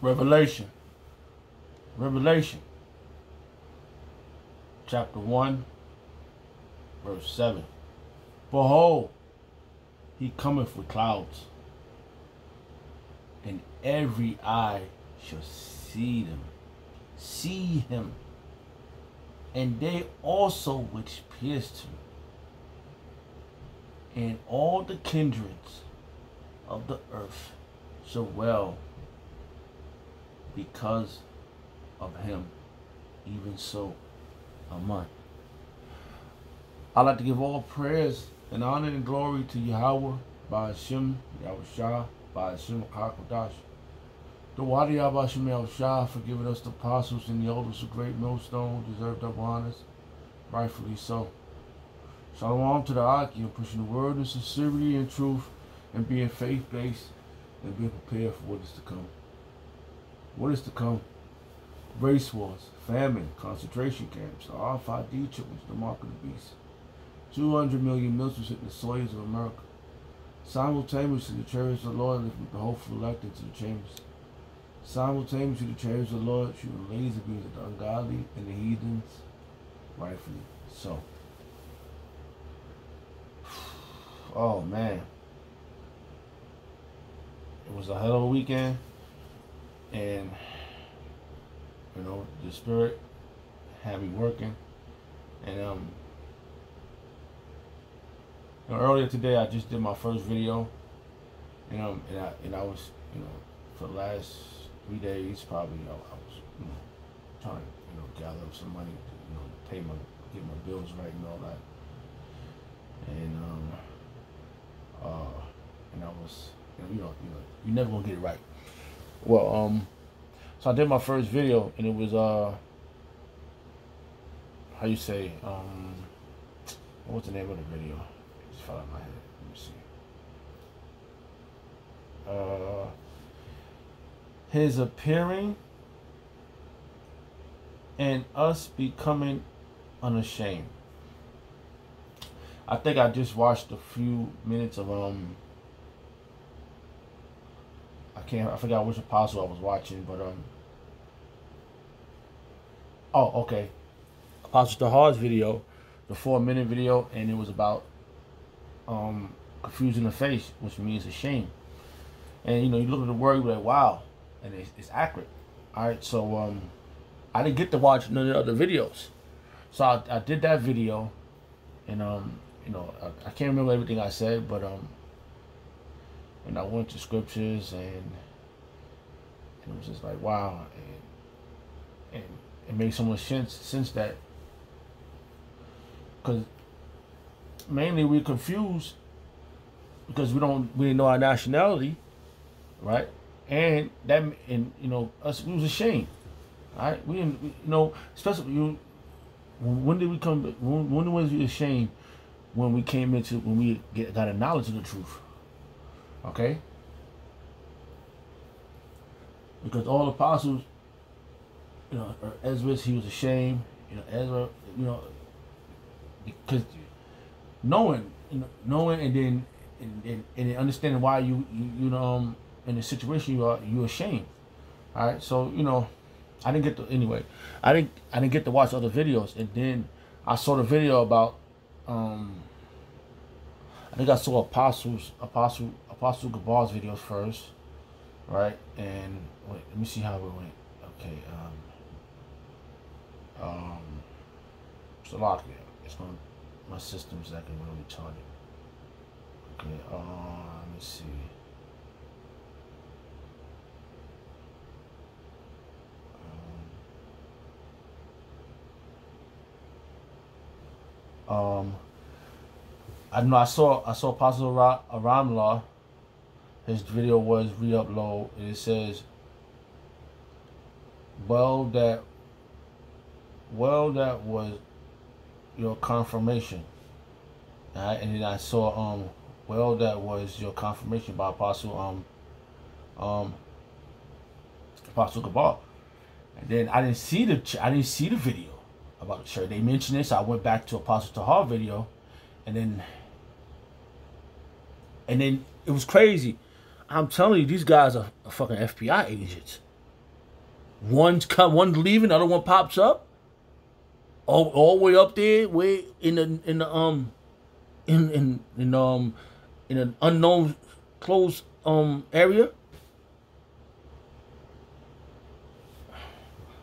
Revelation. Revelation. Chapter 1, verse 7. Behold, he cometh with clouds, and every eye shall see him, and they also which pierced him, and all the kindreds of the earth shall wail because of him. Even so, Amen. I'd like to give all prayers and honor and glory to Yahweh, by Hashem, Yahushua, by Hashem, HaKadosh. The Wadi Yahweh Hashem Yahushua, for giving us the apostles and the elders of great millstone, deserved of honors, rightfully so. Shalom to the Aki, pushing the word in sincerity and truth, and being faith-based, and being prepared for what is to come. What is to come? Race wars, famine, concentration camps, the R5D chickens, the mark of the beast. 200 million missiles hitting the soils of America. Simultaneously, the chariots of the Lord lifting the hopeful elect into the chambers. Simultaneously, the chariots of the Lord shooting laser beams at the ungodly and the heathens, rightfully so. Oh man, it was a hell of a weekend, and you know the Spirit had me working, and you know, earlier today I just did my first video, and I was, you know, for the last 3 days probably I was, you know, trying to, you know, gather up some money to, you know, get my bills right and all that, and I was, you know, you're never gonna get it right. Well, so I did my first video, and it was how you say, what's the name of the video? It just fell out of my head. Let me see. His appearing and us becoming unashamed. I think I just watched a few minutes of I forgot which apostle I was watching, but oh, okay, Apostle Tahar's video, the 4-minute video, and it was about confusing the face, which means ashamed. And you know, you look at the word, you're like, wow, and it's accurate. All right, so I didn't get to watch none of the other videos, so I did that video, and you know, I can't remember everything I said, but and I went to scriptures, and it was just like, wow, and it made so much sense that, because mainly we're confused because we didn't know our nationality, right? And you know, us, we was ashamed, all right? We didn't, you know, especially when did we come? When was we ashamed? When we came into, when we got a knowledge of the truth, okay? Because all the apostles, you know, Ezra, he was ashamed, you know, Ezra, you know, because knowing, and then understanding why you know, in the situation you're ashamed, all right? So you know, I didn't get to watch other videos, and then I saw the video about. I think I saw Apostle Gabar's videos first, right? And wait, let me see how it went. Okay, so lock it. It's going, my system's acting really retarded. Okay, let me see. I know I saw Apostle Aramla. His video was re-upload, and it says, well, that was your confirmation. All right? And then I saw well, that was your confirmation by Apostle Gabar. And then I didn't see the video about the church. They mentioned this. So I went back to Apostle Tahar video, and then it was crazy. I'm telling you, these guys are fucking FBI agents. One's leaving, the other one pops up. All the way up there, way in an unknown closed area.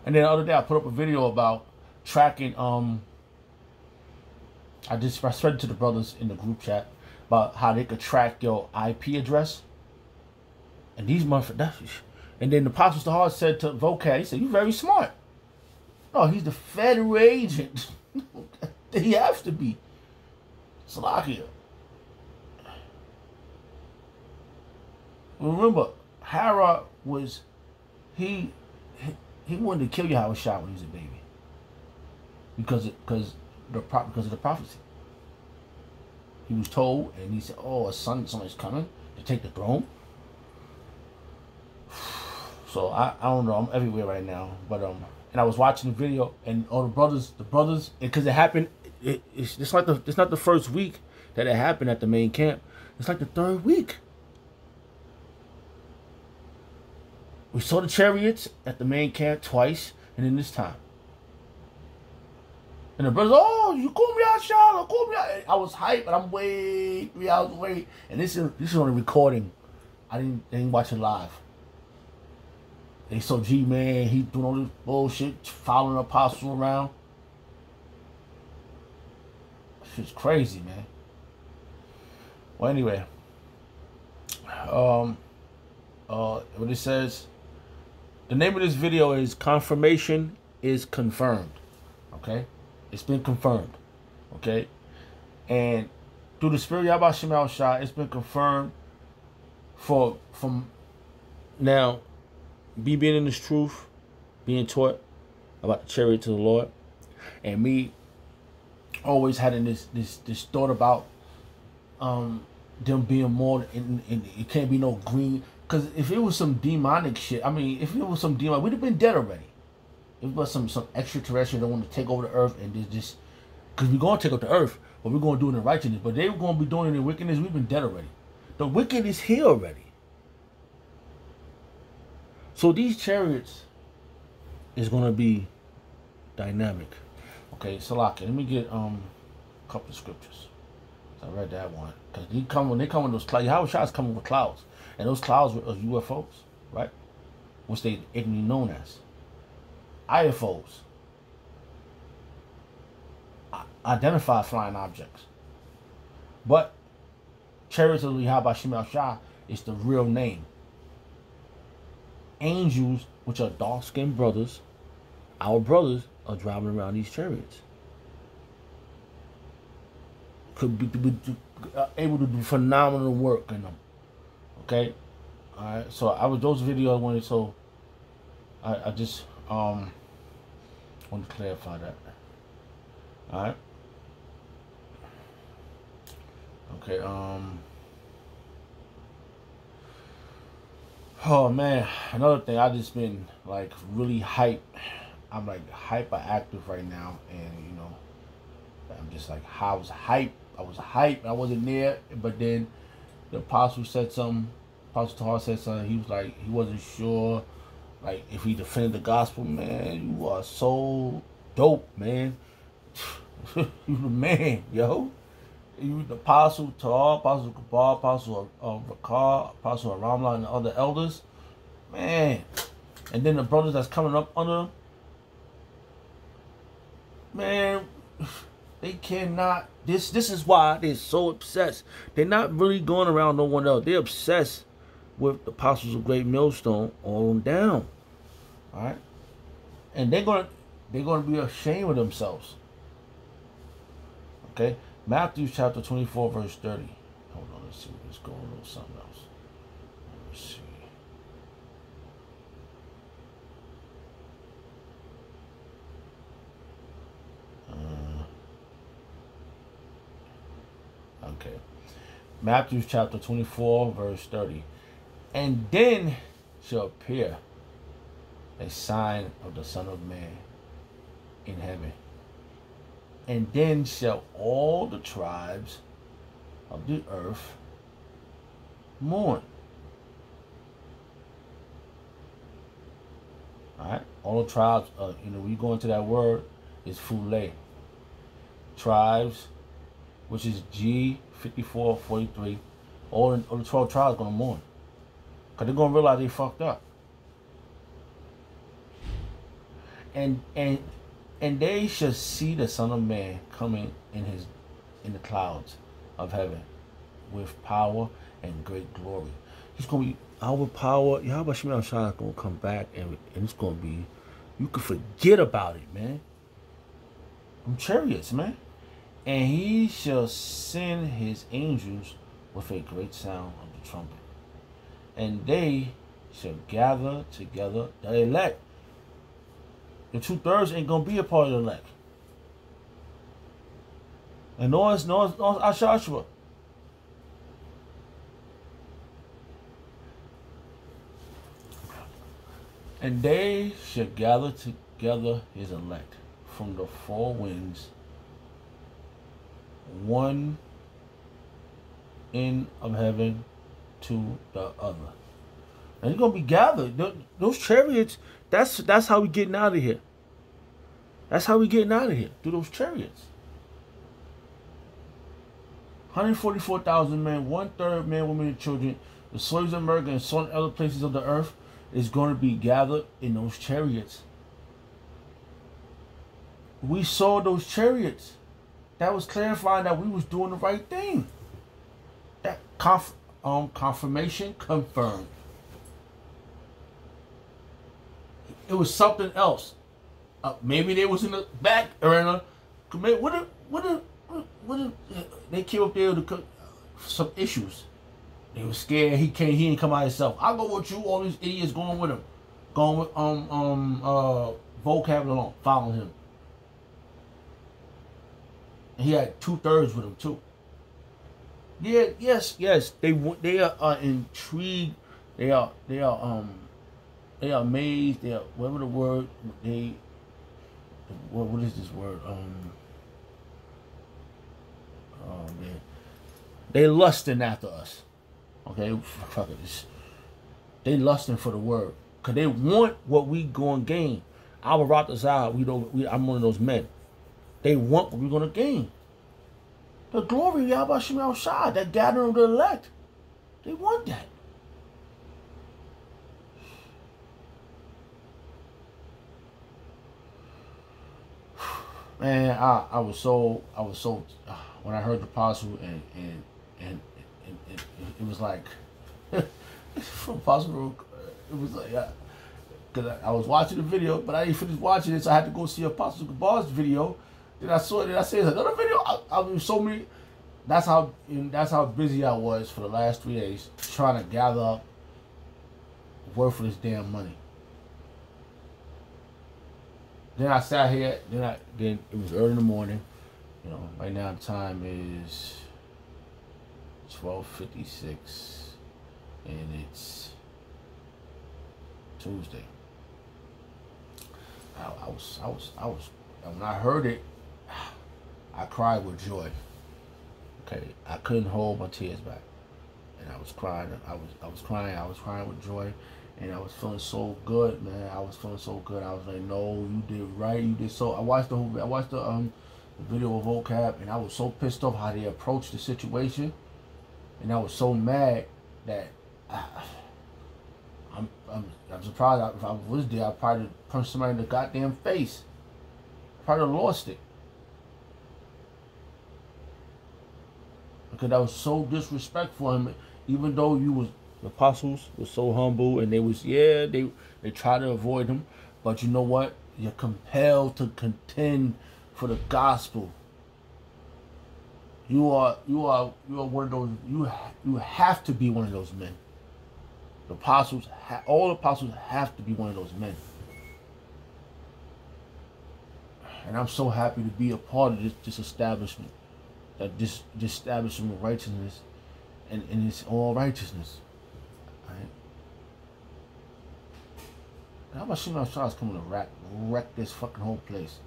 And then the other day I put up a video about tracking I spread it to the brothers in the group chat about how they could track your IP address. And these motherfuckers. And then the Apostle Tahar said to Vocad, he said, "You're very smart." No, he's the federal agent. He has to be. Salakia. Remember, Hara was he wanted to kill Yahweh Shah when he was a baby. Because of the prophecy. He was told, and he said, "Oh, a son is coming to take the throne." So I don't know. I'm everywhere right now, but and I was watching the video, and all the brothers, because it happened. It's not the first week that it happened at the main camp. It's like the third week. We saw the chariots at the main camp twice, and then this time. And the brothers, "Oh, you call me out, Charlotte, call me out." I was hyped, but I'm way 3 hours away, and this is on a recording. I didn't watch it live. They saw G-Man, he doing all this bullshit, following the Apostle around. Shit's crazy, man. Well, anyway, what it says, the name of this video is "Confirmation is Confirmed." Okay, it's been confirmed. Okay, and through the Spirit of Yahweh Shema Shah, it's been confirmed from now. Me being in this truth, being taught about the chariot of the Lord, and me always having this thought about them being more in it can't be no green, because if it was some demonic shit, I mean, if it was some demon, we'd have been dead already. If it was some extraterrestrial that want to take over the earth and just because we're gonna take up the earth, but we're gonna do it in righteousness, but they were gonna be doing it in wickedness, we've been dead already. The wicked is here already. So these chariots is gonna be dynamic. Okay, Salaki, let me get a couple of scriptures. So I read that one. Because when they come with those clouds, Yahweh Shah is coming with clouds. And those clouds are UFOs, right? Which they ignorantly known as IFOs. Identify flying objects. But chariots of Yahweh Shah is the real name. Angels, which are dark-skinned brothers, our brothers, are driving around these chariots. Could be able to do phenomenal work in them. Okay? Alright, so those videos I wanted, so I just want to clarify that. Alright? Okay, oh man, another thing, I just been like really hype. I'm like hyperactive right now, and you know, I'm just like I was hype. I wasn't there, but then the apostle said something. Apostle Tahar said something. He was like, he wasn't sure, like if he defended the gospel. Man, you are so dope, man. You the man, yo. You the Apostle Tahar, Apostle Kabal, Apostle Rakar, Apostle Ramla, and the other elders, man. And then the brothers that's coming up under them, man, they cannot. This is why they're so obsessed. They're not really going around no one else. They're obsessed with the apostles of Great Millstone on down. All right, and they're gonna be ashamed of themselves. Okay. Matthew chapter 24, verse 30. Hold on, let's see. Let's go a little something else. Let's see. Okay. Matthew chapter 24, verse 30. And then shall appear a sign of the Son of Man in heaven. And then shall all the tribes of the earth mourn. All right. All tribes, when you go into that word, it's Fule. Tribes, which is G5443. All the 12 tribes are going to mourn. Because they're going to realize they fucked up. And they shall see the Son of Man coming in the clouds of heaven with power and great glory. He's going to be our power. Yahweh Shemel Shah is going to come back, and it's going to be, you can forget about it, man. Them chariots, man. And he shall send his angels with a great sound of the trumpet. And they shall gather together the elect. The 2/3 ain't going to be a part of the elect. And no, it's Ashashua. And they shall gather together his elect from the four winds, one end of heaven to the other. And you're gonna be gathered. Those chariots, that's how we getting out of here. That's how we getting out of here, through those chariots. 144,000 men, 1/3 men, women, and children. The slaves of America and certain other places of the earth is going to be gathered in those chariots. We saw those chariots. That was clarifying that we was doing the right thing. That confirmation confirmed. It was something else. Maybe they was in the back arena. They came up there to some issues. They were scared. He ain't come out himself. I'll go with you. All these idiots going with him, going with vocab alone, following him. And he had 2/3 with him too. Yeah, yes. They are intrigued. They are amazed. They are, whatever the word, what is this word? Man. They lusting after us. Okay, fuck it. They lusting for the word. Cause they want what we gonna gain. Our Ratazah, I'm one of those men. They want what we're gonna gain. The glory of Yahweh Shemel Shah, that gathering of the elect. They want that. Man, I was so when I heard the apostle and it was like from Apostle, it was like because I was watching the video, but I didn't finish watching it, so I had to go see Apostle Gabar's video. Then I saw it, and I said another video. I was so many. That's how busy I was for the last 3 days trying to gather up worthless damn money. Then I sat here. Then it was early in the morning. You know, right now the time is 12:56, and it's Tuesday. I was. When I heard it, I cried with joy. Okay, I couldn't hold my tears back, and I was crying. I was crying with joy, and I was feeling so good, man. I was feeling so good. I was like, no, you did right. You did so. I watched the video of vocab, and I was so pissed off how they approached the situation, and I was so mad that I'm surprised. If I was there, I probably punched somebody in the goddamn face. Probably lost it. Because that was so disrespectful. And even though the apostles were so humble and they try to avoid him, but you know what? You're compelled to contend for the gospel. You are one of those. You have to be one of those men. The apostles, all the apostles have to be one of those men. And I'm so happy to be a part of this establishment. That this establishment of righteousness, and it's all righteousness. Right? And how about Shimon Shah is coming to wreck this fucking whole place?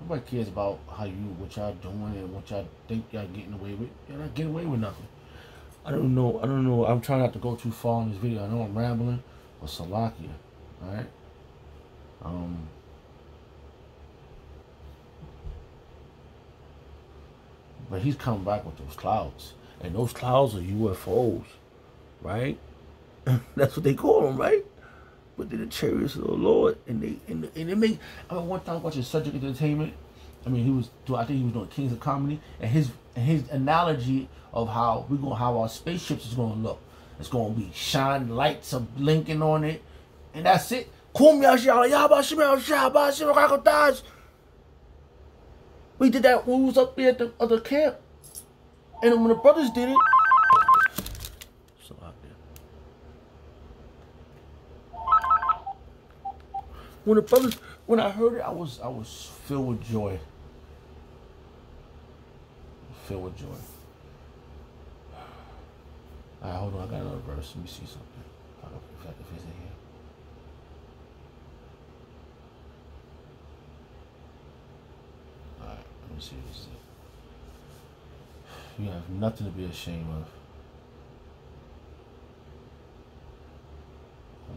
Nobody cares about what y'all doing and what y'all think y'all getting away with. You're not getting away with nothing. I don't know. I'm trying not to go too far in this video. I know I'm rambling, but Salakia, alright? But he's coming back with those clouds, and those clouds are UFOs, right? That's what they call them, right? But they're the chariots of the Lord, and they make. I mean, one time watching Subject Entertainment. I mean, I think he was doing Kings of Comedy, and his analogy of how how our spaceships is gonna look. It's gonna be shining lights are blinking on it, and that's it. We did that when we was up there at the other camp, and when the brothers did it, so out there. When I heard it, I was filled with joy. Filled with joy. Alright, hold on, I got another verse. Let me see something. If it's in here. Alright, let me see if this is it. You have nothing to be ashamed of.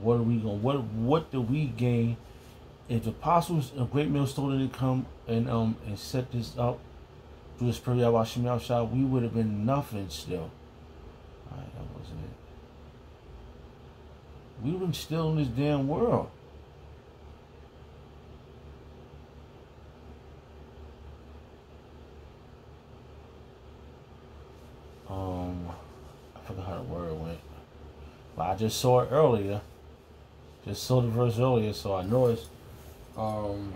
What are we going? What do we gain if the apostles of Great Millstone didn't come and set this up through the Spirit of Hashem Yahushua? We would have been nothing still. Alright, that wasn't it. We would have been still in this damn world. I forgot how the word went. But I just saw it earlier. Just saw the verse earlier, so I know it's alright, hold on.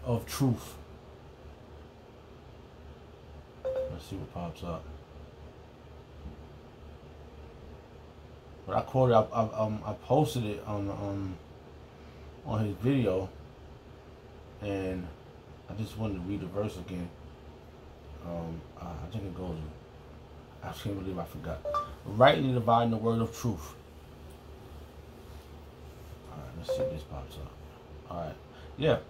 Of truth. Let's see what pops up. But I quoted, I posted it on his video, and I just wanted to read the verse again. I think it goes. I can't believe I forgot. Rightly dividing the word of truth. All right, let's see if this pops up. All right, yeah.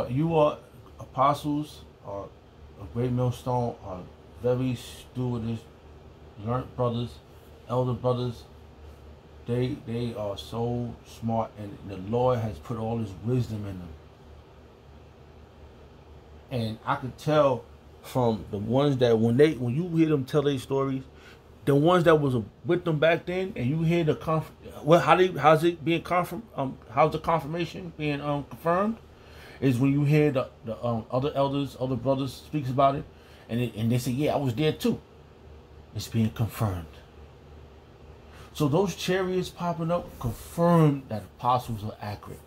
You are apostles, a Great Millstone, are very stewardess, learned brothers, elder brothers. They are so smart, and the Lord has put all His wisdom in them. And I could tell from the ones that when you hear them tell their stories, the ones that was with them back then, and you hear the how's it being how's the confirmation being confirmed, is when you hear the other elders, other brothers speaks about it, and they say, yeah, I was there too. It's being confirmed. So those chariots popping up confirm that apostles are accurate.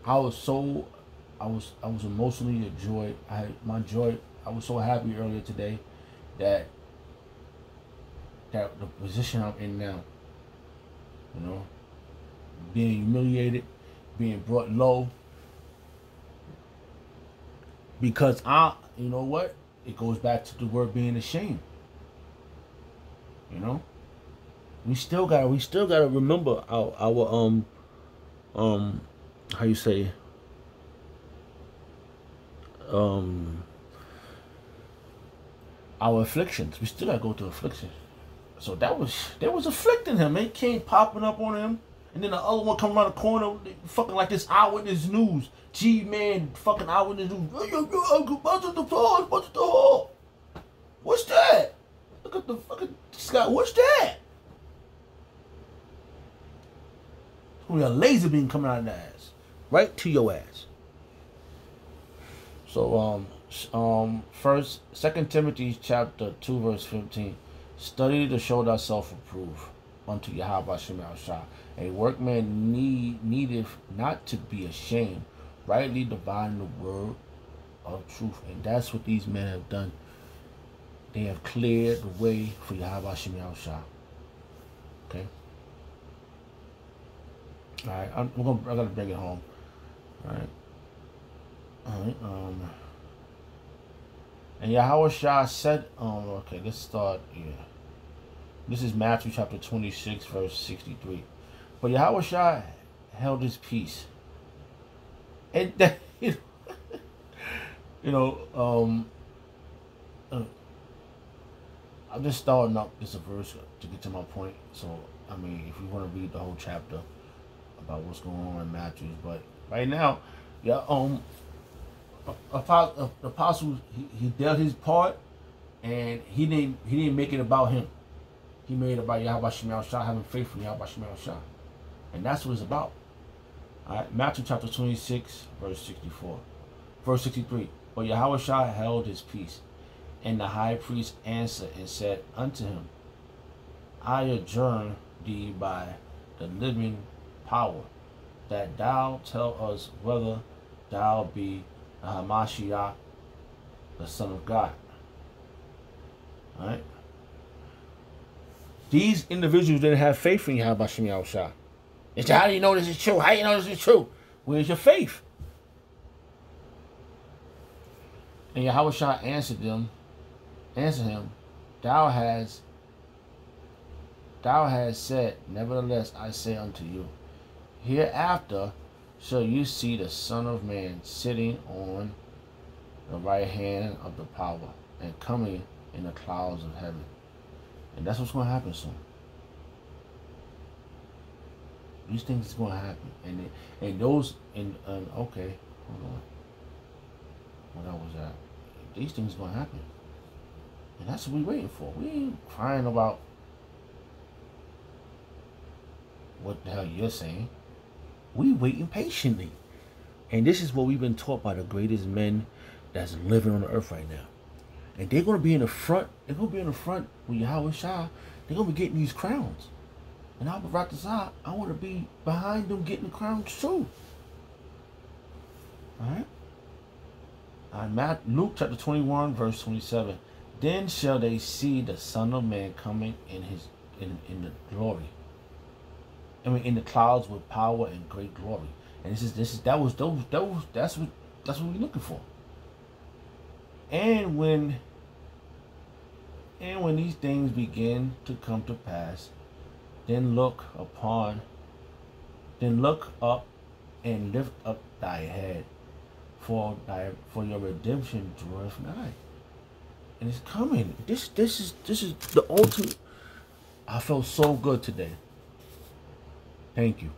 I was emotionally joyed. I was so happy earlier today that the position I'm in now, you know, being humiliated, being brought low, because you know what? It goes back to the word being ashamed. You know, we still gotta remember our how you say our afflictions. We still gotta go through affliction. So that was afflicting him. It came popping up on him, and then the other one come around the corner, fucking like this Eyewitness News. G-Man, fucking Eyewitness News. What's that? Look at the fucking sky. What's that? We a laser beam coming out of the ass, right to your ass. So 2 Timothy chapter 2 verse 15. Study to show thyself approved unto Yahweh Shem Yahushua, a workman needeth not to be ashamed, rightly dividing the word of truth. And that's what these men have done. They have cleared the way for Yahweh Shem Yahushua. Okay. All right. I gotta bring it home. All right. All right. And Yahushua said, okay, let's start here. This is Matthew chapter 26, verse 63. But Yahushua held his peace. And that, you know, I'm just starting up this verse to get to my point. So, I mean, if you want to read the whole chapter about what's going on in Matthew, but right now, yeah, apostle, he did his part, and he didn't make it about him. He made it about Yahweh Shemel Shah, having faith in Yahweh Shemel Shah, and that's what it's about. All right, Matthew chapter 26, verse 64, verse 63. But Yahweh Shah held his peace. And the high priest answered and said unto him, I adjourn thee by the living power, that thou tell us whether thou be the Hamashiach, the Son of God. Alright? These individuals didn't have faith in Yahweh Shem Yahushua. They said, how do you know this is true? How do you know this is true? Where's your faith? And Yahushua answered him, Thou hast said, nevertheless I say unto you, hereafter shall you see the Son of Man sitting on the right hand of the power and coming in the clouds of heaven. And that's what's going to happen soon. These things is going to happen. Okay, hold on. What that was that? These things are going to happen. And that's what we're waiting for. We ain't crying about what the hell you're saying. We waiting patiently. And this is what we've been taught by the greatest men that's living on the earth right now. And they're going to be in the front. They're going to be in the front with Yahweh Shah. They're going to be getting these crowns. And I want to be behind them getting the crowns too. Alright? Luke chapter 21, verse 27. Then shall they see the Son of Man coming in the glory. I mean, in the clouds with power and great glory. And that's what we're looking for. And when these things begin to come to pass, then look up and lift up thy head, for your redemption draweth nigh. And it's coming. This is the ultimate. I felt so good today. Thank you.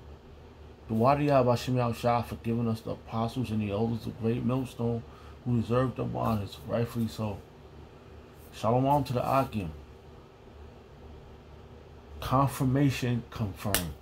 The Wadi Yahweh Shem Yahushua for giving us the apostles and the elders of great millstone who deserve the honors, rightfully so. Shalom to the Akim. Confirmation confirmed.